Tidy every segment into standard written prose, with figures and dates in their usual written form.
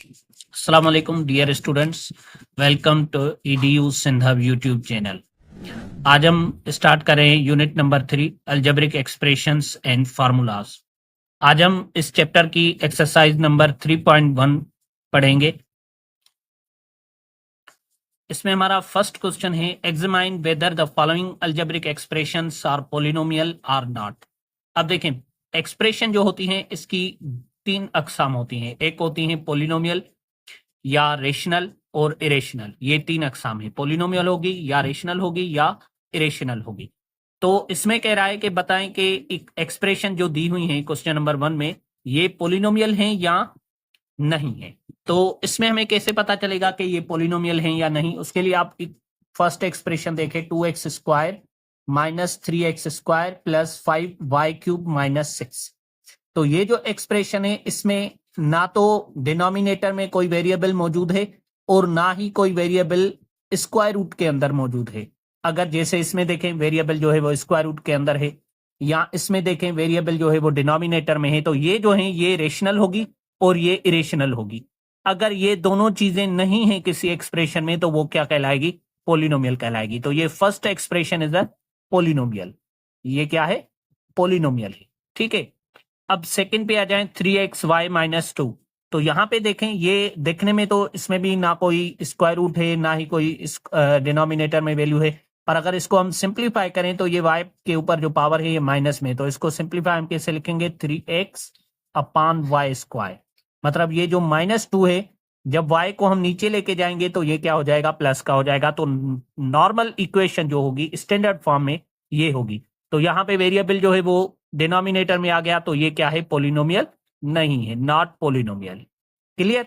अस्सलाम वालेकुम dear students, welcome to EDU Sindhav YouTube channel. आज हम स्टार्ट करें unit number 3 algebraic expressions and formulas. आज हम इस चैप्टर की एक्सरसाइज नंबर 3.1 पढ़ेंगे। इसमें हमारा फर्स्ट क्वेश्चन है, examine whether the following algebraic expressions are polynomial or not. अब देखें, एक्सप्रेशन जो होती हैं इसकी तीन अकसाम होती हैं। एक होती हैं पॉलिनोमियल या रेशनल और इरेशनल। ये तीन अकसाम है, पॉलिनोमियल होगी या रेशनल होगी या इरेशनल होगी। तो इसमें कह रहा है कि बताएं कि एक्सप्रेशन जो दी हुई है क्वेश्चन नंबर 1 में, ये पॉलिनोमियल हैं या नहीं है। तो इसमें हमें कैसे पता चलेगा कि ये पॉलिनोमियल हैं या नहीं? उसके लिए आप फर्स्ट एक्सप्रेशन देखें, 2x square minus 3x square plus 5y cube minus 6। तो ये जो एक्सप्रेशन है इसमें ना तो डिनोमिनेटर में कोई वेरिएबल मौजूद है और ना ही कोई वेरिएबल स्क्वायर रूट के अंदर मौजूद है। अगर जैसे इसमें देखें वेरिएबल जो है वो स्क्वायर रूट के अंदर है, या इसमें देखें वेरिएबल जो है वो डिनोमिनेटर में है, तो ये जो है ये रेशनल होगी और ये इरेशनल होगी। अगर ये दोनों चीजें नहीं है किसी एक्सप्रेशन में तो वो क्या कहलाएगी? पॉलिनोमियल कहलाएगी। तो ये first expression is a polynomial. ये क्या है? पॉलिनोमियल है। ठीक है। अब सेकंड पे आ जाएं, 3xy माइनस 2। तो यहां पे देखें, ये देखने में तो इसमें भी ना कोई स्क्वायर रूट है ना ही कोई डिनोमिनेटर में वैल्यू है। पर अगर इसको हम सिंप्लीफाई करें तो ये y के ऊपर जो पावर है ये माइनस में, तो इसको सिंप्लीफाई हम कैसे लिखेंगे? 3x upon y square. मतलब ये जो -2 है, जब y को हम नीचे लेके जाएंगे तो ये क्या हो जाएगा? प्लस का हो जाएगा। तो नॉर्मल इक्वेशन जो होगी स्टैंडर्ड फॉर्म में ये होगी। तो यहाँ पे वेरिएबल जो है वो डिनोमिनेटर में आ गया, तो ये क्या है? पॉलिनोमियल नहीं है, नॉट पॉलिनोमियल। क्लियर?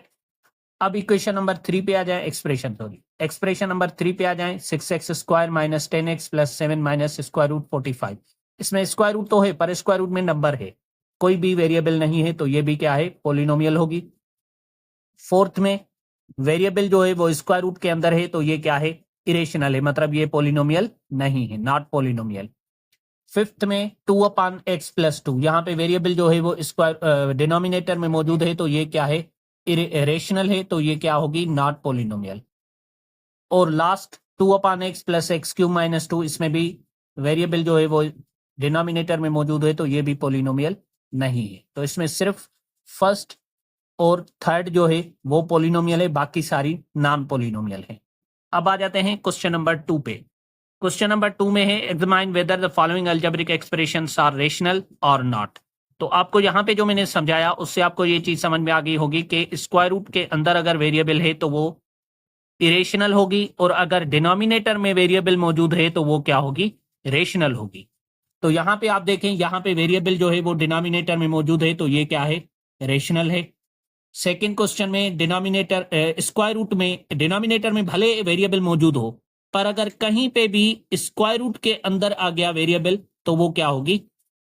अब इक्वेशन नंबर 3 पे आ जाए, एक्सप्रेशन नंबर 3 पे आ जाए, 6x square minus 10x plus 7 minus square root 45। इसमें स्क्वायर रूट तो है पर स्क्वायर रूट में नंबर है, कोई भी वेरिएबल नहीं है, तो ये भी क्या है? पॉलिनोमियल होगी। फोर्थ में वेरिएबल जो है वो स्क्वायर रूट के अंदर है, तो ये क्या है? इरेशनल है, मतलब ये पॉलिनोमियल नहीं है, नॉट पॉलिनोमियल। फिफ्थ में 2 अपान एक्स प्लस 2, यहाँ पे वेरिएबल जो है वो स्क्वायर डिनोमिनेटर में मौजूद है, तो ये क्या है? रेशनल है, तो ये क्या होगी? Not polynomial. और last 2 upon x plus x cube minus 2, इसमें भी वेरिएबल जो है वो डिनोमिनेटर में मौजूद है, तो ये भी पॉलिनोमियल नहीं है। तो इसमें सिर्फ फर्स्ट और थर्ड जो है वो पॉलिनोमियल है, बाकी सारी नॉन पॉलिनोमियल है। अब आ जाते हैं क्वेश्चन नंबर 2 पे। क्वेश्चन नंबर 2 में है, examine whether the following algebraic expressions are rational और नॉट। तो आपको यहाँ पे जो मैंने समझाया उससे आपको ये चीज समझ में आ गई होगी कि स्क्वायर रूट के अंदर अगर वेरिएबल है तो वो इरेशनल होगी, और अगर डिनोमिनेटर में वेरिएबल मौजूद है तो वो क्या होगी? रेशनल होगी। तो यहाँ पे आप देखें, यहाँ पे वेरिएबल जो है वो डिनोमिनेटर में मौजूद है, तो ये क्या है? रेशनल है। सेकेंड क्वेश्चन में डिनोमिनेटर स्क्वायर रूट में, डिनोमिनेटर में भले वेरिएबल मौजूद हो पर अगर कहीं पे भी स्क्वायर रूट के अंदर आ गया वेरिएबल तो वो क्या होगी?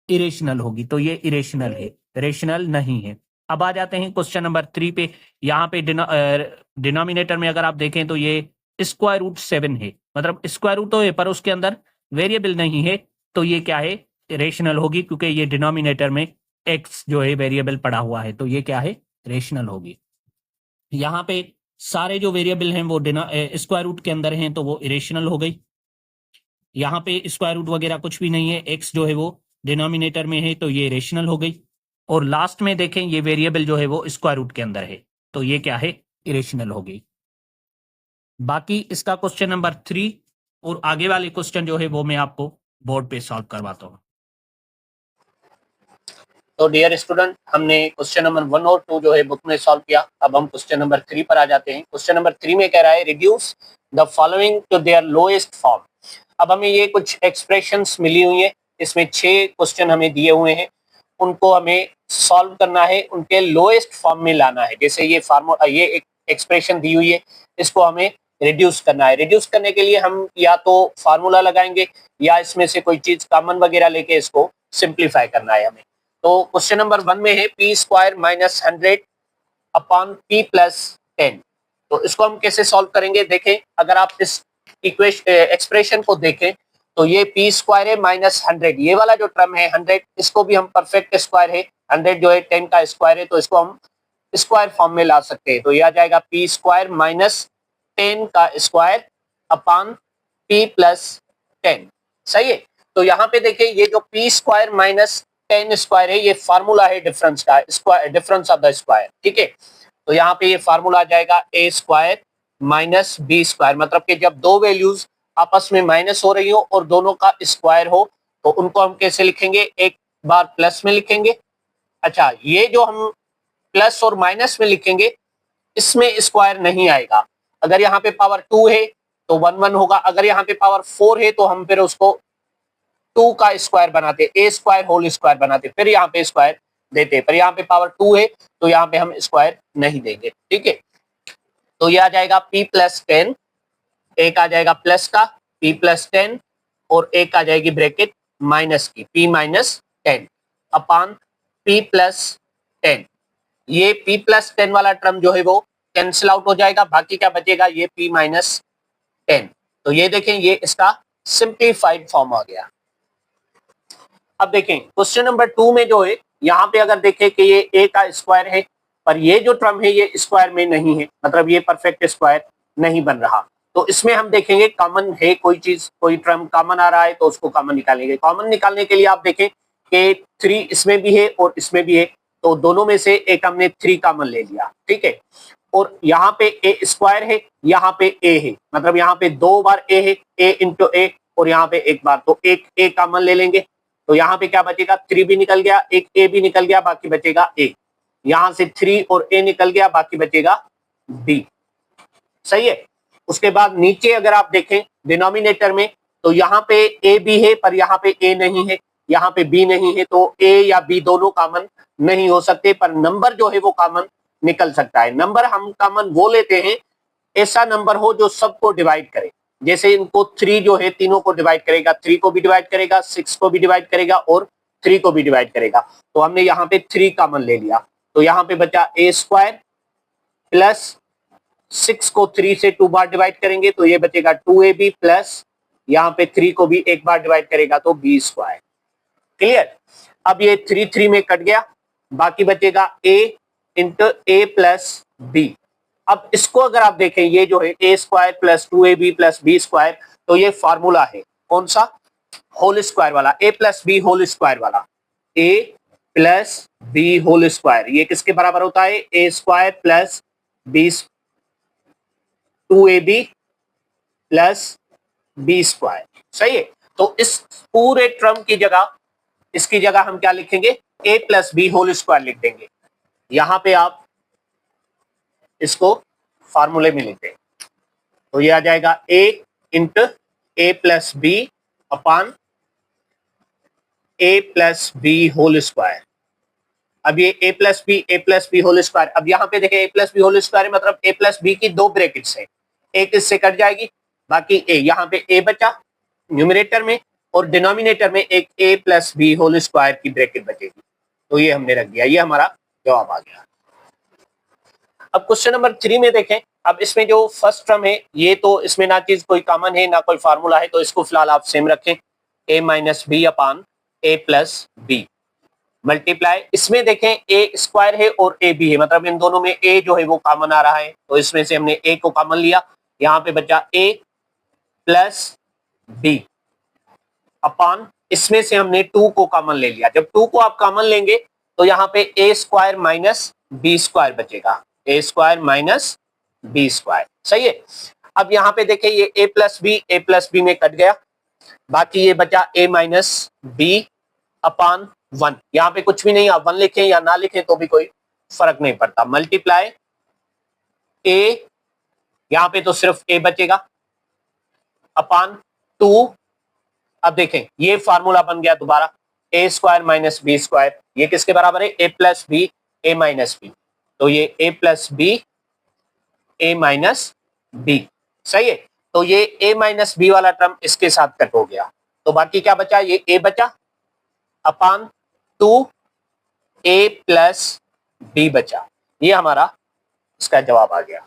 इरेशनल होगी। तो ये इरेशनल है, रेशनल नहीं है। अब आ जाते हैं क्वेश्चन नंबर 3 पे। यहाँ पे डिनोमिनेटर में अगर आप देखें तो ये स्क्वायर रूट 7 है, मतलब स्क्वायर रूट तो है पर उसके अंदर वेरिएबल नहीं है, तो ये क्या है? रेशनल होगी, क्योंकि ये डिनोमिनेटर में एक्स जो है वेरिएबल पड़ा हुआ है, तो ये क्या है? रेशनल होगी। यहाँ पे सारे जो वेरिएबल हैं वो स्क्वायर रूट के अंदर हैं, तो वो इरेशनल हो गई। यहाँ पे स्क्वायर रूट वगैरह कुछ भी नहीं है, एक्स जो है वो डिनोमिनेटर में है, तो ये रेशनल हो गई। और लास्ट में देखें ये वेरिएबल जो है वो स्क्वायर रूट के अंदर है, तो ये क्या है? इरेशनल हो गई। बाकी इसका क्वेश्चन नंबर 3 और आगे वाले क्वेश्चन जो है वो मैं आपको बोर्ड पे सॉल्व करवाता हूँ। तो डियर स्टूडेंट, हमने क्वेश्चन नंबर 1 और 2 जो है बुक में सॉल्व किया। अब हम क्वेश्चन नंबर 3 पर आ जाते हैं। क्वेश्चन नंबर 3 में कह रहा है, reduce the following to their lowest form. अब हमें ये कुछ एक्सप्रेशंस मिली हुई है, इसमें 6 क्वेश्चन हमें दिए हुए हैं, उनको हमें सॉल्व करना है, उनके लोएस्ट फॉर्म में लाना है। जैसे ये फार्मूला, ये एक एक्सप्रेशन दी हुई है, इसको हमें रिड्यूस करना है। रिड्यूस करने के लिए हम या तो फार्मूला लगाएंगे या इसमें से कोई चीज कॉमन वगैरह लेके इसको सिंप्लीफाई करना है हमें। तो क्वेश्चन नंबर 1 में है P square minus 100 upon P plus 10। तो इसको हम कैसे सॉल्व करेंगे? देखें, अगर आप इस एक्सप्रेशन को देखें तो ये पी स्क्वायर है माइनस 100, ये वाला जो टर्म है 100, इसको भी हम परफेक्ट स्क्वायर है, 100 जो है 10 का स्क्वायर है, तो इसको हम स्क्वायर फॉर्म में ला सकते हैं। तो यह आ जाएगा पी स्क्वायर माइनस 10 का स्क्वायर अपॉन पी प्लस 10। सही है। तो यहाँ पे देखिए ये जो पी स्क्वायर माइनस 10 स्क्वायर है ये फार्मूला है डिफरेंस का, square difference of the square. ठीक है। तो यहाँ पे ये फार्मूला आ जाएगा ए स्क्वायर माइनस बी स्क्वायर, मतलब कि जब दो वैल्यूज आपस में माइनस हो रही हो और दोनों का स्क्वायर हो तो उनको हम कैसे लिखेंगे, एक बार प्लस में लिखेंगे। अच्छा, ये जो हम प्लस और माइनस में लिखेंगे इसमें स्क्वायर नहीं आएगा। अगर यहाँ पे पावर 2 है तो 1 1 होगा, अगर यहाँ पे पावर 4 है तो हम फिर उसको 2 का स्क्वायर बनाते, ए स्क्वायर होल स्क्वायर बनाते, फिर यहाँ पे स्क्वायर देते। पर यहाँ पे पावर 2 है तो यहाँ पे हम स्क्वायर नहीं देंगे। ठीक है। तो ये आ जाएगा p प्लस 10, एक आ जाएगा प्लस का p प्लस 10 और एक आ जाएगी ब्रैकेट माइनस की p minus 10 upon p plus 10। ये p प्लस 10 वाला टर्म जो है वो कैंसिल आउट हो जाएगा, बाकी क्या बचेगा, ये p माइनस 10। तो ये देखें ये इसका सिंप्लीफाइड फॉर्म आ गया। अब देखें क्वेश्चन नंबर 2 में जो है यहाँ पे अगर देखें कि ये a का स्क्वायर है पर ये जो टर्म है ये स्क्वायर में नहीं है, मतलब ये परफेक्ट स्क्वायर नहीं बन रहा। तो इसमें हम देखेंगे कॉमन है कोई चीज, कोई टर्म कॉमन आ रहा है तो उसको कॉमन निकालेंगे। कॉमन निकालने के लिए आप देखें कि 3 इसमें भी है और इसमें भी है, तो दोनों में से एक हमने 3 कॉमन ले लिया। ठीक है। और यहाँ पे ए स्क्वायर है, यहाँ पे ए है, मतलब यहाँ पे 2 बार ए है, ए इंटू ए, और यहाँ पे एक बार, तो एक ए कॉमन ले लेंगे। तो यहाँ पे क्या बचेगा, 3 भी निकल गया, एक ए भी निकल गया, बाकी बचेगा ए। यहां से 3 और ए निकल गया, बाकी बचेगा बी। सही है। उसके बाद नीचे अगर आप देखें डिनोमिनेटर में तो यहाँ पे ए भी है पर यहाँ पे ए नहीं है, यहाँ पे बी नहीं है, तो ए या बी दोनों कॉमन नहीं हो सकते, पर नंबर जो है वो कॉमन निकल सकता है। नंबर हम कॉमन वो लेते हैं ऐसा नंबर हो जो सबको डिवाइड करे, जैसे इनको 3 जो है तीनों को डिवाइड करेगा, 3 को भी डिवाइड करेगा, 6 को भी डिवाइड करेगा और 3 को भी डिवाइड करेगा। तो हमने यहाँ पे 3 कॉमन ले लिया, तो यहाँ पे बचा ए स्क्वायर प्लस 6 को 3 से 2 बार डिवाइड करेंगे तो ये बचेगा 2ab प्लस यहाँ पे 3 को भी एक बार डिवाइड करेगा तो बी स्क्वायर। क्लियर। अब ये 3 3 में कट गया, बाकी बचेगा a into a plus b. अब इसको अगर आप देखें ये जो है a square plus 2ab plus B square, तो ये फार्मूला है कौन सा, होल स्क्वायर वाला, a plus B whole square वाला, a plus B whole square. ये किसके बराबर होता है, a square plus b 2ab plus B square. सही है। तो इस पूरे टर्म की जगह, इसकी जगह हम क्या लिखेंगे, ए प्लस बी होल स्क्वायर लिख देंगे। यहां पे आप इसको फार्मूले में लिखते हैं तो ये आ जाएगा ए into a plus B upon A plus B whole square. अब ये ए प्लस बी होल स्क्वायर, अब यहाँ पे देखें ए प्लस बी होल स्क्वायर मतलब ए प्लस बी की 2 ब्रैकेट्स है, एक इससे कट जाएगी, बाकी ए, यहाँ पे ए बचा न्यूमरेटर में और डिनोमिनेटर में एक ए प्लस बी होल स्क्वायर की ब्रैकेट बचेगी। तो ये हमने रख दिया, ये हमारा जवाब आ गया। अब क्वेश्चन नंबर 3 में देखें, अब इसमें जो फर्स्ट टर्म है ये तो इसमें ना चीज कोई कॉमन है ना कोई फार्मूला है, तो इसको फिलहाल आप सेम रखें, ए माइनस बी अपॉन ए प्लस बी मल्टीप्लाई, इसमें देखें ए स्क्वायर है और ए बी है, मतलब इन दोनों में ए जो है वो कॉमन आ रहा है, तो इसमें से हमने ए को कॉमन लिया, यहाँ पे बचा ए प्लस बी अपॉन, इसमें से हमने 2 को कॉमन ले लिया। जब 2 को आप कॉमन लेंगे तो यहाँ पे ए स्क्वायर माइनस बी स्क्वायर बचेगा, ए स्क्वायर माइनस बी स्क्वायर। सही है। अब यहाँ पे देखें ये ए प्लस बी में कट गया, बाकी ये बचा ए माइनस बी अपॉन 1। यहाँ पे कुछ भी नहीं, आप 1 लिखें या ना लिखें तो भी कोई फर्क नहीं पड़ता, मल्टीप्लाई ए, यहाँ पे तो सिर्फ ए बचेगा अपॉन 2। अब देखें ये फार्मूला बन गया दोबारा, ए स्क्वायर माइनस बी स्क्वायर, ये किसके बराबर है, ए plus B A minus B, तो ये ए plus B A minus B. सही है। तो ये ए माइनस बी वाला टर्म इसके साथ कट हो गया, तो बाकी क्या बचा, ये ए बचा अपॉन 2 ए प्लस बी बचा, ये हमारा इसका जवाब आ गया।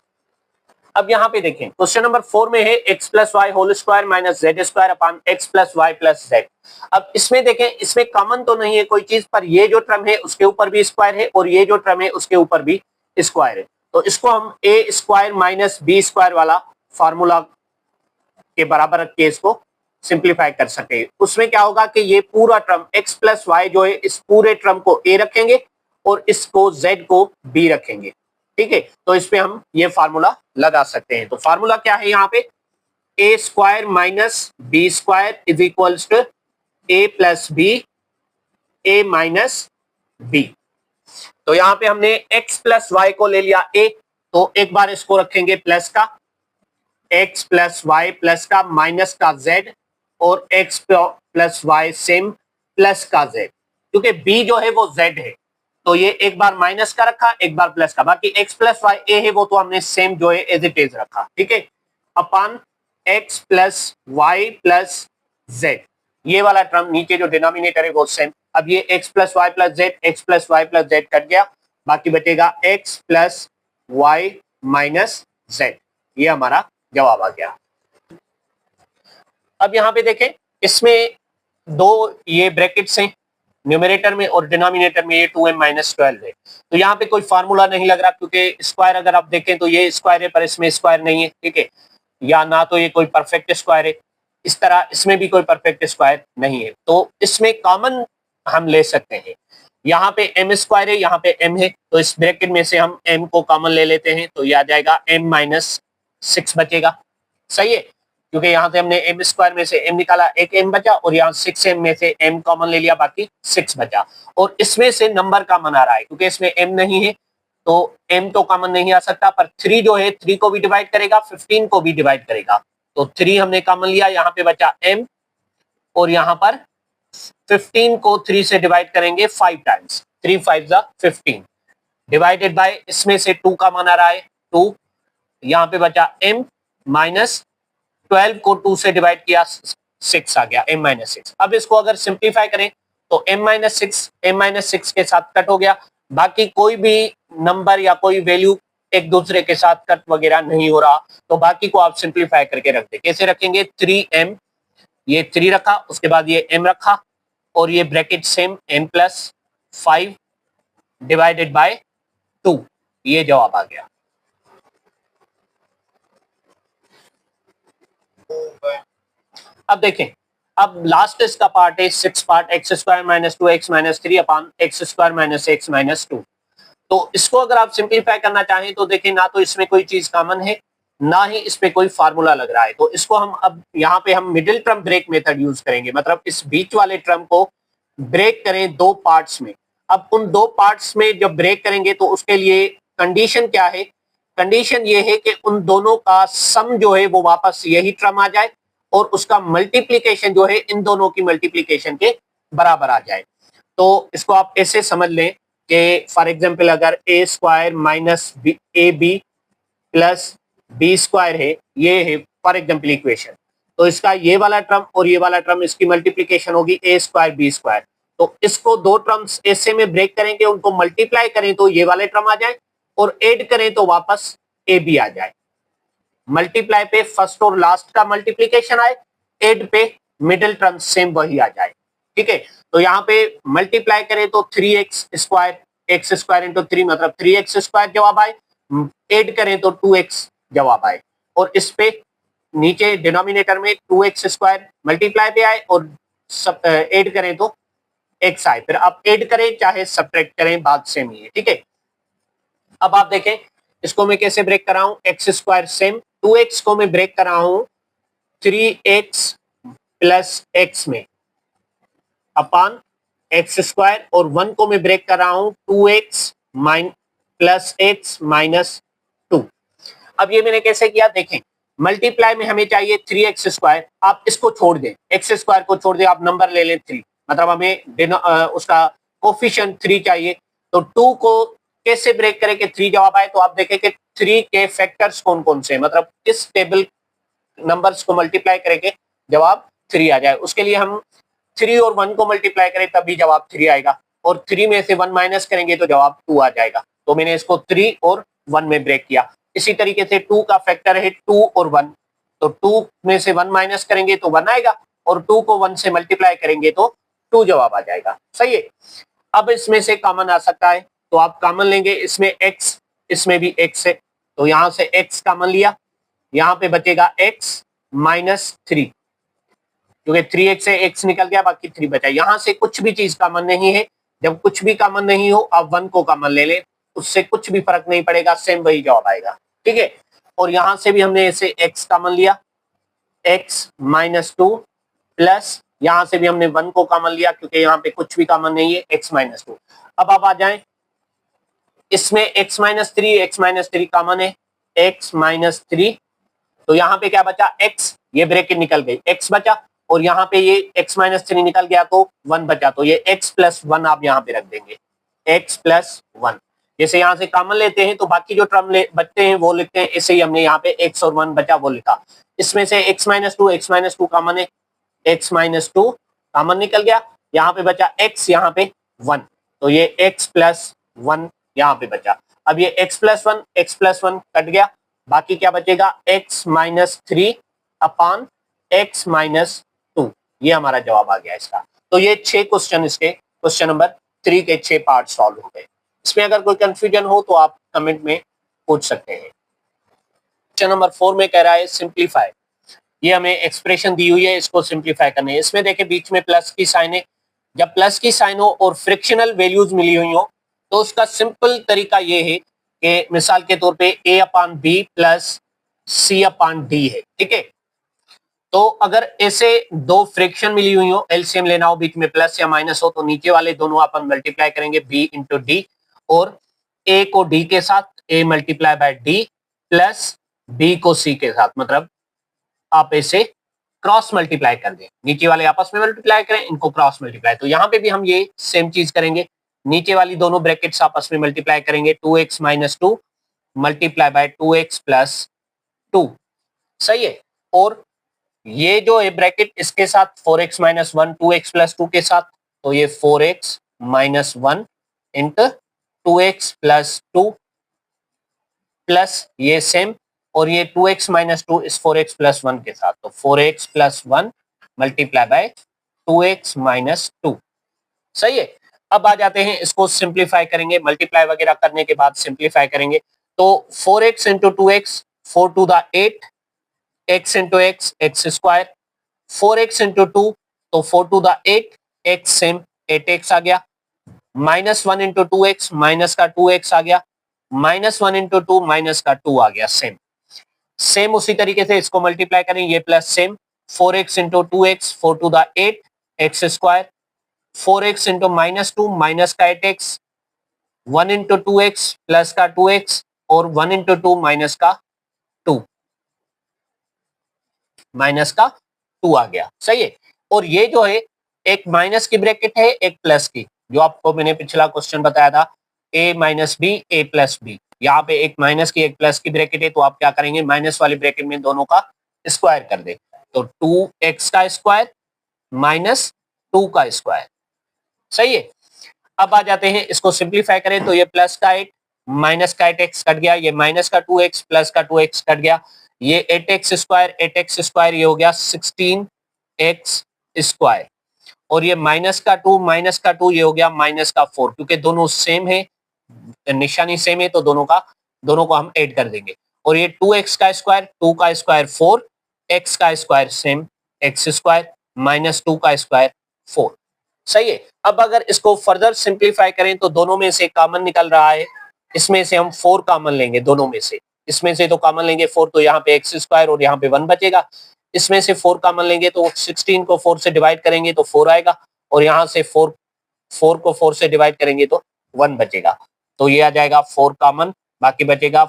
अब यहाँ पे देखें क्वेश्चन नंबर 4 में है x plus Y whole square minus Z square upon X plus Y plus Z. अब इसमें देखें इसमें कॉमन तो नहीं है कोई चीज, पर ये जो टर्म है उसके ऊपर भी स्क्वायर है और ये जो टर्म है उसके ऊपर भी स्क्वायर है। तो इसको हम ए स्क्वायर माइनस बी स्क्वायर वाला फॉर्मूला के बराबर रख के इसको सिंप्लीफाई कर सके। उसमें क्या होगा कि ये पूरा टर्म x प्लस वाई जो है इस पूरे टर्म को a रखेंगे और इसको z को b रखेंगे। ठीक है, तो इस पे हम ये फार्मूला लगा सकते हैं। तो फार्मूला क्या है यहाँ पे, a square minus B square is equals to a plus B a minus b। तो यहाँ पे हमने x प्लस वाई को ले लिया a, तो एक बार इसको रखेंगे प्लस का, x प्लस वाई प्लस का माइनस का z और x plus Y same plus का z, क्योंकि b जो है वो z है तो ये एक बार माइनस का रखा एक बार प्लस का, बाकी x प्लस वाई a है वो तो हमने सेम जो है एज इट इज रखा। ठीक है, upon x plus Y plus z, ये वाला टर्म नीचे जो डिनोमिनेटर है वो सेम। अब ये x plus Y plus z, x plus Y plus z cut गया, बाकी बचेगा x plus Y minus z। ये हमारा जवाब आ गया। अब यहाँ पे देखें, इसमें दो ये ब्रैकेट्स हैं न्यूमरेटर में और डिनोमिनेटर में, ये 2m माइनस 12 है। तो यहाँ पे कोई फार्मूला नहीं लग रहा, क्योंकि स्क्वायर अगर आप देखें तो ये स्क्वायर है पर इसमें स्क्वायर नहीं है। ठीक है, या ना तो ये कोई परफेक्ट स्क्वायर है, इस तरह इसमें भी कोई परफेक्ट स्क्वायर नहीं है। तो इसमें कॉमन हम ले सकते हैं, यहाँ पे m स्क्वायर है यहाँ पे m है, तो इस ब्रैकेट में से हम m को कॉमन ले लेते हैं, तो ये आ जाएगा m माइनस 6 बचेगा। सही है, क्योंकि यहाँ से हमने m स्क्वायर में से m निकाला, एक m बचा और यहाँ 6m में से m कॉमन ले लिया, बाकी 6 बचा। और इसमें से नंबर कॉमन आ रहा है, क्योंकि इसमें m नहीं है तो m तो कॉमन नहीं आ सकता, पर 3 जो है 3 को भी डिवाइड करेगा, 15 को भी डिवाइड करेगा। तो 3 हमने कॉमन लिया, यहाँ पे बचा m और यहाँ पर 15 को 3 से डिवाइड करेंगे 5 टाइम्स, 3 5 जा 15 डिवाइडेड बाय, इसमें से 2 कॉमन आ रहा है 2, यहाँ पे बचा m माइनस 12 को 2 से डिवाइड किया 6 आ गया, m माइनस 6। अब इसको अगर सिंप्लीफाई करें तो m माइनस 6 के साथ कट हो गया, बाकी कोई भी नंबर या कोई वैल्यू एक दूसरे के साथ कट वगैरह नहीं हो रहा, तो बाकी को आप सिंप्लीफाई करके रख दे। कैसे रखेंगे, 3m, ये 3 रखा, उसके बाद ये m रखा और ये bracket same m plus 5 divided by 2, ये जवाब आ गया। अब देखें, अब लास्ट इसका पार्ट है 6 part, x square minus 2x minus 3 upon x square minus x minus 2। तो इसको अगर आप सिंप्लीफाई करना चाहें तो देखें, ना तो इसमें कोई चीज कॉमन है ना ही इस पे कोई फार्मूला लग रहा है, तो इसको हम अब यहाँ पे हम middle term break method use करेंगे, मतलब इस बीच वाले टर्म को ब्रेक करें दो पार्ट्स में। अब उन दो पार्ट्स में जब ब्रेक करेंगे तो उसके लिए कंडीशन क्या है, कंडीशन ये है कि उन दोनों का सम जो है वो वापस यही टर्म आ जाए और उसका मल्टीप्लीकेशन जो है इन दोनों की मल्टीप्लीकेशन के बराबर आ जाए। तो इसको आप ऐसे समझ लें कि फॉर एग्जांपल अगर a square minus A B plus B square है, ये है फॉर एग्जांपल इक्वेशन, तो इसका ये वाला टर्म और ये वाला टर्म इसकी मल्टीप्लीकेशन होगी a स्क्वायर बी स्क्वायर। तो इसको दो टर्म्स ऐसे में ब्रेक करेंगे, उनको मल्टीप्लाई करें तो ये वाले टर्म आ जाए और ऐड करें तो वापस ए बी आ जाए। मल्टीप्लाई पे फर्स्ट और लास्ट का मल्टीप्लीकेशन आए, ऐड पे मिडिल टर्म सेम वही आ जाए। ठीक है, तो यहाँ पे मल्टीप्लाई करें तो 3x square, x square into 3 मतलब 3x स्क्वायर जवाब आए, ऐड करें तो 2x जवाब आए, और इस पे नीचे डिनोमिनेटर में 2x स्क्वायर मल्टीप्लाई पे आए और सब ऐड करें तो x आए। फिर आप ऐड करें चाहे सब्ट्रैक्ट करें, बात सेम ही है। ठीक है, अब आप देखें इसको मैं कैसे ब्रेक कर रहा हूं, एक्स स्क्वायर सेम, 2x को मैं ब्रेक कर रहा हूं 3x प्लस x में अपॉन एक्स स्क्वायर, और 1 को मैं ब्रेक कर रहा हूं 2x प्लस x माइनस 2। अब ये मैंने कैसे किया, देखें मल्टीप्लाई में हमें चाहिए 3x स्क्वायर, आप इसको छोड़ दें, एक्स स्क्वायर को छोड़ दें, आप नंबर ले लें 3, मतलब हमें उसका कोफिशिएंट 3 चाहिए। तो 2 को कैसे ब्रेक करें कि 3 जवाब आए, तो आप देखें कि 3 के फैक्टर्स कौन कौन से, मतलब किस टेबल नंबर्स को मल्टीप्लाई करेंगे जवाब 3 आ जाए। उसके लिए हम 3 और 1 को मल्टीप्लाई करें तभी जवाब 3 आएगा, और 3 में से 1 माइनस करेंगे तो जवाब 2 आ जाएगा। तो मैंने इसको 3 और 1 में ब्रेक किया। इसी तरीके से 2 का फैक्टर है 2 और 1, तो 2 में से 1 माइनस करेंगे तो 1 आएगा, और 2 को 1 से मल्टीप्लाई करेंगे तो 2 जवाब आ जाएगा। सही है, अब इसमें से कॉमन आ सकता है, तो आप कॉमन लेंगे, इसमें x इसमें भी x है, तो यहां से x कॉमन लिया, यहां पे बचेगा x माइनस 3, क्योंकि 3x से x निकल गया, बाकी 3 बचा। यहां से कुछ भी चीज कॉमन नहीं है, जब कुछ भी कॉमन नहीं हो आप 1 को कॉमन ले ले, उससे कुछ भी फर्क नहीं पड़ेगा, सेम वही जवाब आएगा, ठीक है। और यहां से भी हमने ऐसे x कॉमन लिया, x माइनस 2 प्लस यहां से भी हमने 1 को कॉमन लिया, क्योंकि यहां पे कुछ भी कॉमन नहीं है, x माइनस 2। अब आप आ जाएं, इसमें x माइनस 3 कॉमन है, x माइनस 3, तो यहाँ पे क्या बचा x, ये ब्रैकेट निकल गई, x बचा, और यहाँ पे ये x माइनस 3 निकल गया तो 1 बचा, तो ये x प्लस 1 आप यहाँ पे रख देंगे, x प्लस 1। जैसे यहाँ से कॉमन लेते हैं तो बाकी जो टर्म बचते हैं वो लिखते हैं, ऐसे ही हमने यहाँ पे x और 1 बचा वो लिखा। इसमें से x माइनस 2 कॉमन है, x माइनस 2 कॉमन निकल गया, यहाँ पे बचा x, यहाँ पे 1, तो ये x प्लस 1 यहाँ पे बचा। अब ये x प्लस 1 कट गया, बाकी क्या बचेगा, x minus 3 upon x minus 2, ये हमारा जवाब आ गया इसका। तो ये 6 क्वेश्चन, इसके क्वेश्चन नंबर 3 के 6 पार्ट सॉल्व हो गए। इसमें अगर कोई कंफ्यूजन हो तो आप कमेंट में पूछ सकते हैं। क्वेश्चन नंबर 4 में कह रहा है सिंप्लीफाई, ये हमें एक्सप्रेशन दी हुई है, इसको सिंप्लीफाई करना है। इसमें देखिए बीच में प्लस की साइन है, जब प्लस की साइन हो और फ्रिक्शनल वैल्यूज मिली हुई हो तो उसका सिंपल तरीका ये है कि मिसाल के तौर पे a upon B plus C upon D है, ठीक है। तो अगर ऐसे दो फ्रैक्शन मिली हुई हो, एलसीएम लेना हो, बीच में प्लस या माइनस हो, तो नीचे वाले दोनों अपन मल्टीप्लाई करेंगे b इंटू डी, और a को d के साथ a multiply by d plus b को c के साथ, मतलब आप इसे क्रॉस मल्टीप्लाई कर दें, नीचे वाले आपस में मल्टीप्लाई करें, इनको क्रॉस मल्टीप्लाई। तो यहाँ पे भी हम ये सेम चीज करेंगे, नीचे वाली दोनों ब्रैकेट्स आपस में मल्टीप्लाई करेंगे, 2x minus 2 multiply by 2x plus 2, सही है। और ये जो है ब्रैकेट इसके साथ 4x माइनस 1 2x प्लस 2 के साथ, तो ये 4x minus 1 into 2x plus 2 plus ये सेम, और ये 2x माइनस 2 इस 4x प्लस 1 के साथ, तो 4x plus 1 multiply by 2x minus 2, सही है। अब आ जाते हैं, इसको सिंप्लीफाई करेंगे, मल्टीप्लाई वगैरह करने के बाद सिंप्लीफाई करेंगे, तो 4x इंटू 2x 4 टू द 8, x into x X square, 4x into 2 तो 4 टू द 8 x सेम 8x आ गया, माइनस 1 इंटू 2x माइनस का 2x आ गया, माइनस 1 इंटू 2 माइनस का 2 आ गया, सेम सेम उसी तरीके से इसको मल्टीप्लाई करें, ये plus same 4x into 2x 4 टू द 8 X square, 4x into minus 2 minus का 8x, 1 इंटू 2x प्लस का 2x, और 1 इंटू 2 माइनस का 2, माइनस का 2 आ गया, सही है। और ये जो है एक माइनस की ब्रैकेट है, एक प्लस की, जो आपको मैंने पिछला क्वेश्चन बताया था, a minus B A plus B, यहाँ पे एक माइनस की एक प्लस की ब्रैकेट है, तो आप क्या करेंगे, माइनस वाली ब्रैकेट में दोनों का स्क्वायर कर दे, तो 2x का स्क्वायर माइनस 2 का स्क्वायर, सही है। अब आ जाते हैं, इसको सिंप्लीफाई करें, तो ये प्लस का 8 माइनस का 8x कट गया, ये माइनस का 2x प्लस का 2x कट गया, ये 8x स्क्वायर ये हो गया 16x स्क्वायर, और ये माइनस का 2 ये हो गया माइनस का 4, क्योंकि दोनों सेम है, निशानी सेम है, तो दोनों को हम ऐड कर देंगे, और ये 2x का स्क्वायर 2 का स्क्वायर 4, x का square same x square minus 2 का स्क्वायर 4, सही है। अब अगर इसको फर्दर सिंप्लीफाई करें तो दोनों में से कॉमन निकल रहा है, इसमें से हम 4 कॉमन लेंगे, दोनों में से इसमें से तो कॉमन लेंगे 4, तो यहाँ पे x स्क्वायर और यहाँ पे 1 बचेगा, इसमें से 4 कॉमन लेंगे तो 16 को 4 से डिवाइड करेंगे तो 4 आएगा, और यहाँ से 4 को 4 से डिवाइड करेंगे तो 1 बचेगा, तो ये आ जाएगा 4 कॉमन, बाकी बचेगा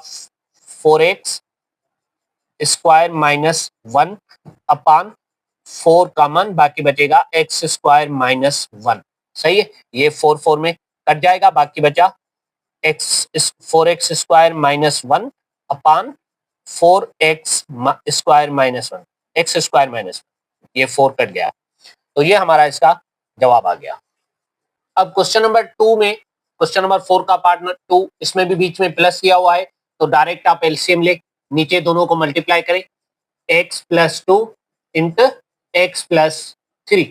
4x square minus 1 upon 4 common, बाकी बचेगा x स्क्वायर माइनस 1, सही है। ये 4 में कट जाएगा, बाकी बचा x square minus 1 upon 4x square minus 1, x square minus, ये 4 कट गया, तो ये हमारा इसका जवाब आ गया। अब क्वेश्चन नंबर 2 में, क्वेश्चन नंबर 4 का पार्ट 2, इसमें भी बीच में प्लस किया हुआ है, तो डायरेक्ट आप एलसीएम ले, नीचे दोनों को मल्टीप्लाई करें, x plus 2 into x plus 3,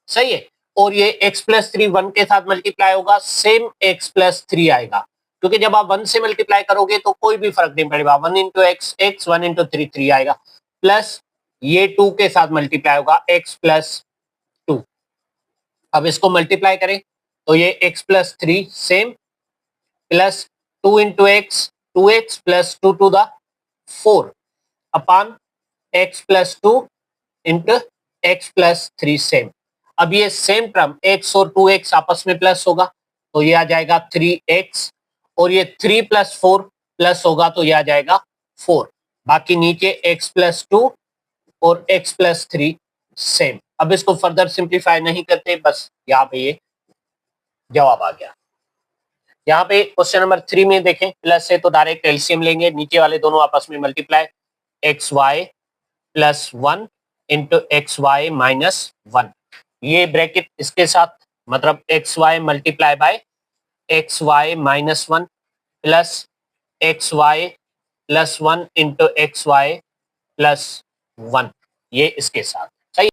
सही है। और ये x प्लस 3 1 के साथ मल्टीप्लाई होगा, सेम x प्लस 3 आएगा, क्योंकि जब आप 1 से मल्टीप्लाई करोगे तो कोई भी फर्क नहीं पड़ेगा, 1 इंटू एक्स एक्स, 1 इंटू 3 3 आएगा, प्लस ये 2 के साथ मल्टीप्लाई होगा x प्लस 2। अब इसको मल्टीप्लाई करें तो ये x plus 3 same, plus 2 into X 2x plus 2 टू द 4 upon x plus 2 into x plus 3 same. अब ये सेम टर्म x और 2x आपस में प्लस होगा तो ये आ जाएगा 3x, और ये 3 प्लस 4 प्लस होगा तो ये आ जाएगा 4। बाकी नीचे x प्लस 2 और x प्लस 3 सेम। अब इसको फर्दर सिंप्लीफाई नहीं करते, बस यहाँ पे ये जवाब आ गया। यहाँ पे क्वेश्चन नंबर 3 में देखें, प्लस है तो डायरेक्ट एलसीएम लेंगे, नीचे वाले दोनों आपस में multiply, X Y plus 1 into x Y minus 1, ये ब्रैकेट इसके साथ, मतलब X Y multiply by X Y minus 1 plus x Y plus 1 into x Y plus 1, ये इसके साथ सही।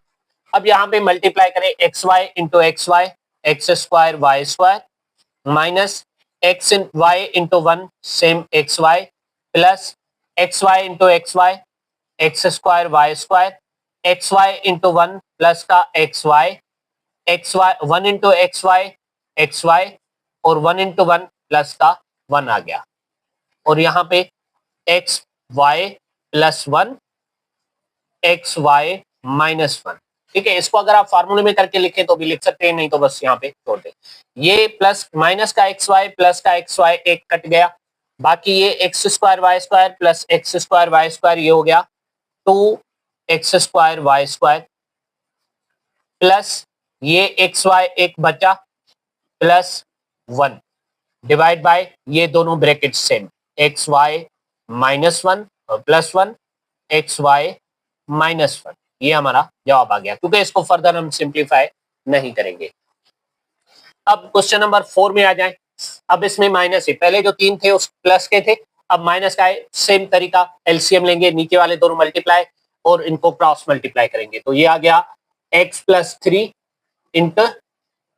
अब यहाँ पे मल्टीप्लाई करें x y into x y, x square Y square minus x y into 1 same x Y, plus x y into x y x square Y square, x y into 1 plus का x y 1 into x y और 1 into 1 plus का 1 आ गया, और यहाँ पे X Y plus 1 X Y minus 1। ठीक है, इसको अगर आप फार्मूले में करके लिखें तो भी लिख सकते हैं, नहीं तो बस यहाँ पे छोड़ दें। ये प्लस माइनस का एक्स वाई प्लस का एक्स वाई एक कट गया, बाकी ये X square Y square plus X square Y square, ये हो गया 2 X square Y square, plus ये एक्स वाई एक बचा प्लस 1 डिवाइड बाय ये दोनों bracket same, x Y minus 1 और प्लस 1 एक्स वाई माइनस 1, ये हमारा जवाब आ गया, क्योंकि इसको फर्दर हम सिंप्लीफाई नहीं करेंगे। अब क्वेश्चन नंबर 4 में आ जाएं। अब इसमें माइनस है, पहले जो 3 थे उस प्लस के थे, अब माइनस का है, सेम तरीका, एलसीएम लेंगे, नीचे वाले दोनों मल्टीप्लाई और इनको क्रॉस मल्टीप्लाई करेंगे, तो ये आ गया x plus 3 into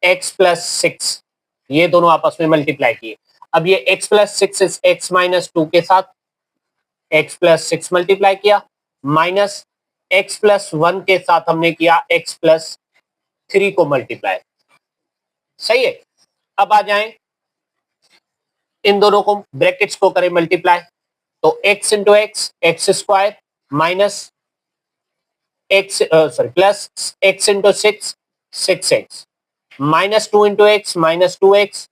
x plus 6, ये दोनों आपस में मल्टीप्लाई किए। अब ये x प्लस 6 x माइनस 2 के साथ x प्लस 6 मल्टीप्लाई किया, माइनस x प्लस 1 के साथ हमने किया x प्लस 3 को मल्टीप्लाई, सही है। अब आ जाएं, इन दोनों को ब्रैकेट्स को करें मल्टीप्लाई, तो x into x square minus x plus x into 6x minus 2 into x minus 2x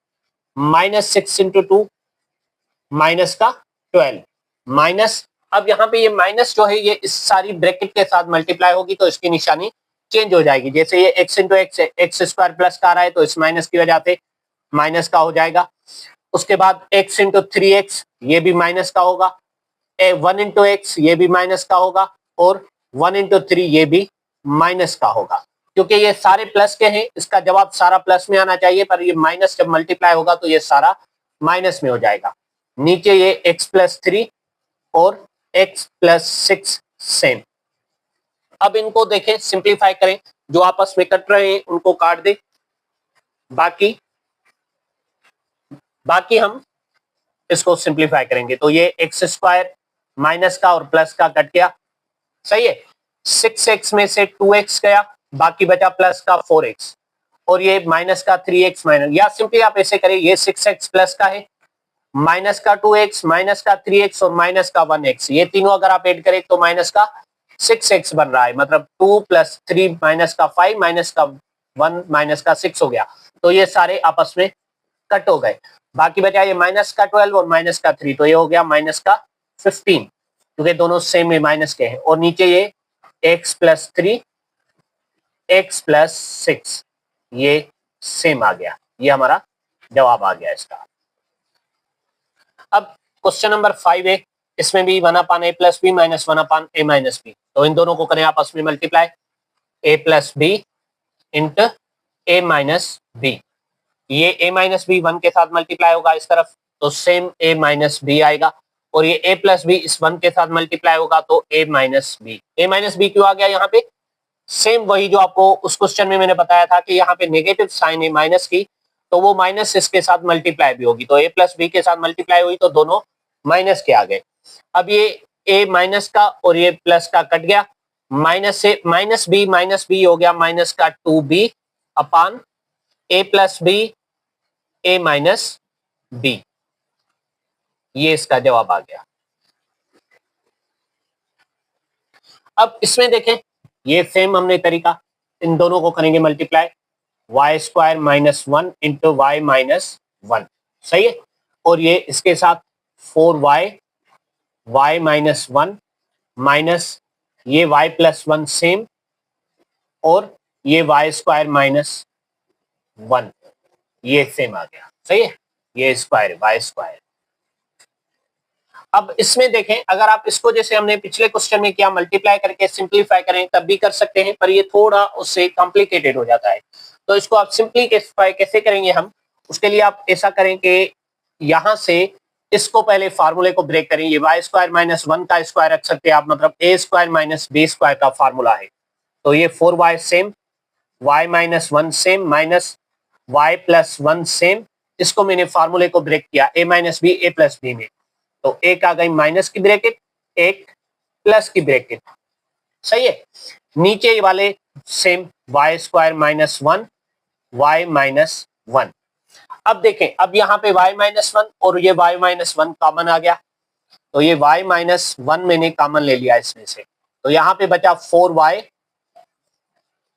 minus 6 into 2 minus का 12 माइनस, अब यहाँ पे ये माइनस जो है ये इस सारी ब्रैकेट के साथ मल्टीप्लाई होगी तो इसकी निशानी चेंज हो जाएगी, जैसे ये x into x square plus का आ रहा है तो इस माइनस की वजह से माइनस का हो जाएगा। उसके बाद x इंटू 3x ये भी माइनस का होगा, 1 इंटू एक्स ये भी माइनस का होगा, और 1 इंटू 3 ये भी माइनस का होगा, क्योंकि ये सारे प्लस के हैं, इसका जवाब सारा प्लस में आना चाहिए, पर ये माइनस जब मल्टीप्लाई होगा तो ये सारा माइनस में हो जाएगा। नीचे ये x प्लस 3 और x प्लस 6 सेम। अब इनको देखें, सिंप्लीफाई करें, जो आपस में कट रहे हैं उनको काट दें, बाकी हम इसको सिंप्लीफाई करेंगे, तो ये एक्स स्क्वायर माइनस का और प्लस का कट गया, सही है। 6x में से 2x गया, बाकी बचा प्लस का 4x, और ये माइनस का 3x माइनस, या सिंपली आप ऐसे करें, ये 6x प्लस का है, माइनस का 2x माइनस का 3x और माइनस का 1x, ये तीनों अगर आप ऐड करें तो माइनस का 6x बन रहा है, मतलब 2 प्लस 3 माइनस का 5 माइनस का 1 माइनस का 6 हो गया, तो ये सारे आपस में कट हो गए, बाकी बचा ये माइनस का 12 और माइनस का 3, तो ये हो गया माइनस का 15, क्योंकि दोनों सेम में माइनस के हैं, और नीचे ये x प्लस 3 x प्लस 6 ये सेम आ गया, ये हमारा जवाब आ गया इसका। अब क्वेश्चन नंबर 5 है, इसमें भी 1 upon a plus B minus 1 upon a minus B, तो इन दोनों को करें आपस में multiply, a plus B into a minus B, ये a माइनस बी 1 के साथ मल्टीप्लाई होगा इस तरफ, तो सेम a माइनस बी आएगा, और ये a प्लस बी इस 1 के साथ मल्टीप्लाई होगा तो a माइनस बी क्यों आ गया यहाँ पे, सेम वही जो आपको उस क्वेश्चन में मैंने बताया था कि यहाँ पे नेगेटिव साइन है माइनस की, तो वो माइनस इसके साथ मल्टीप्लाई भी होगी, तो a प्लस बी के साथ मल्टीप्लाई हुई तो दोनों माइनस के आ गए। अब ये a माइनस का और ये प्लस का कट गया, माइनस से माइनस बी हो गया माइनस का 2b upon a plus B a minus b, ये इसका जवाब आ गया। अब इसमें देखें, ये सेम हमने तरीका, इन दोनों को करेंगे multiply, Y square minus 1 into Y minus 1, सही है। और ये इसके साथ 4y वाई माइनस 1 माइनस ये y प्लस 1 सेम, और ये वाई स्क्वायर माइनस 1, ये सेम आ गया, सही है। ये स्क्वायर है वाई स्क्वायर। अब इसमें देखें, अगर आप इसको जैसे हमने पिछले क्वेश्चन में किया मल्टीप्लाई करके सिंपलीफाई करें तब भी कर सकते हैं, पर ये थोड़ा उससे कॉम्प्लिकेटेड हो जाता है। तो इसको आप सिंपलीफाई कैसे करेंगे हम, उसके लिए आप ऐसा करें कि यहां से इसको पहले फार्मूले को ब्रेक करें। ये वाई स्क्वायर माइनस 1 का स्क्वायर रख सकते हैं आप, मतलब A square minus B square का फार्मूला है। तो ये 4y same, y minus 1 same minus y plus 1 same, इसको मैंने फार्मूले को ब्रेक किया a minus B A plus B में, तो एक आ गई माइनस की ब्रैकेट, एक प्लस की ब्रैकेट, सही है। नीचे वाले same Y square minus 1 Y minus 1। अब देखें, अब यहाँ पे y माइनस 1 और ये y माइनस 1 कॉमन आ गया, तो ये y माइनस 1 मैंने कॉमन ले लिया इसमें से, तो यहाँ पे बचा 4y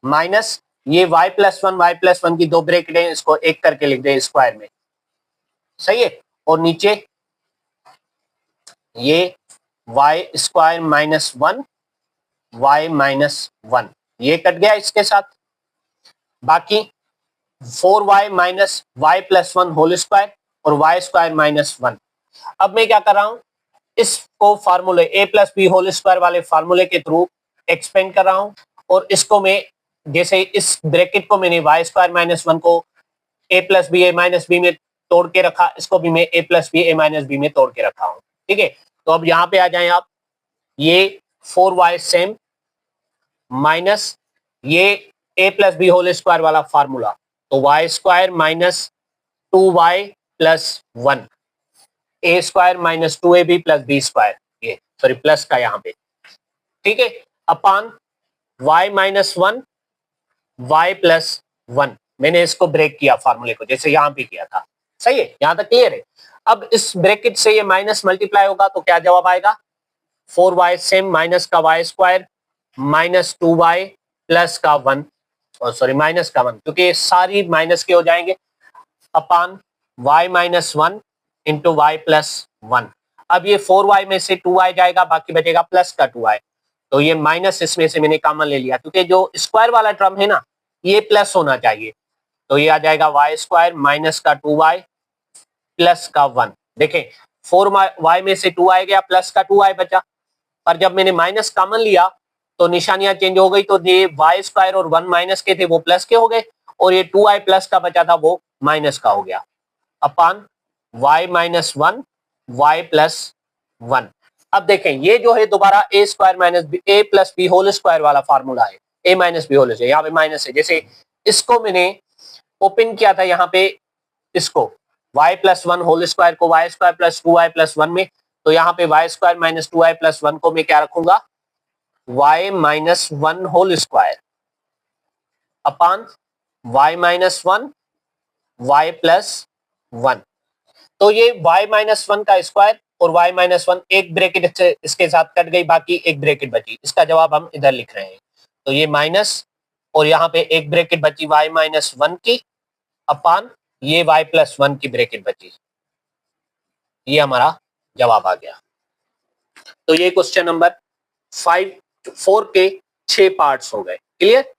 माइनस ये y प्लस 1 की दो ब्रैकेट है, इसको एक करके लिख दें स्क्वायर में, सही है। और नीचे ये y square minus 1 y minus 1, ये कट गया इसके साथ, बाकी 4y minus y plus 1 whole square और y स्क्वायर माइनस 1। अब मैं क्या कर रहा हूं, इसको फार्मूले a plus B whole square वाले फार्मूले के थ्रू एक्सपेंड कर रहा हूं, और इसको मैं जैसे इस ब्रैकेट को मैंने y स्क्वायर माइनस 1 को a plus B A minus B में तोड़ के रखा, इसको भी मैं a plus B A minus B में तोड़ के रखा हूं, ठीक है। तो अब यहाँ पे आ जाएं आप, ये 4y सेम माइनस ये a plus B whole square वाला फार्मूला, तो y square minus 2y plus 1 a square minus 2ab plus B square, ये सॉरी प्लस का यहाँ पे, ठीक है, upon y minus 1 y plus 1। मैंने इसको ब्रेक किया फार्मूले को जैसे यहाँ पे किया था, सही है, यहाँ तक क्लियर है। अब इस ब्रैकेट से ये माइनस मल्टीप्लाई होगा तो क्या जवाब आएगा, 4y सेम माइनस का y square minus 2y plus का 1, और सॉरी माइनस का 1 क्योंकि सारी माइनस के हो जाएंगे, upon y minus 1 into Y plus 1। अब ये 4y में से 2y जाएगा, बाकी बचेगा प्लस का 2y, तो ये माइनस इसमें से मैंने कॉमन ले लिया क्योंकि जो स्क्वायर वाला टर्म है ना ये प्लस होना चाहिए, तो ये आ जाएगा y स्क्वायर माइनस का 2y प्लस का 1। देखें 4y में से 2y गया, प्लस का 2y बचा, पर जब मैंने माइनस कॉमन लिया तो निशानियां चेंज हो गई, तो ये y स्क्वायर और 1 माइनस के थे वो प्लस के हो गए, और ये 2y प्लस का बचा था वो माइनस का हो गया, upon y minus 1 y plus 1। अब देखें ये जो है दोबारा a square minus a plus B whole square वाला फार्मूला है, a minus B whole square, यहाँ पे माइनस है, जैसे इसको मैंने ओपन किया था यहाँ पे, इसको y प्लस 1 होल स्क्वायर को y square plus 2y plus 1 में, तो यहाँ पे y square minus 2y plus 1 को मैं क्या रखूंगा, y minus 1 whole square upon y minus 1 y plus 1। तो ये y माइनस 1 का स्क्वायर और y माइनस 1 एक ब्रैकेट इसके साथ कट गई, बाकी एक ब्रैकेट बची, इसका जवाब हम इधर लिख रहे हैं, तो ये माइनस और यहाँ पे एक ब्रैकेट बची y माइनस 1 की अपान ये y प्लस 1 की ब्रैकेट बची, ये हमारा जवाब आ गया। तो ये क्वेश्चन नंबर 4 के 6 पार्ट्स हो गए, क्लियर।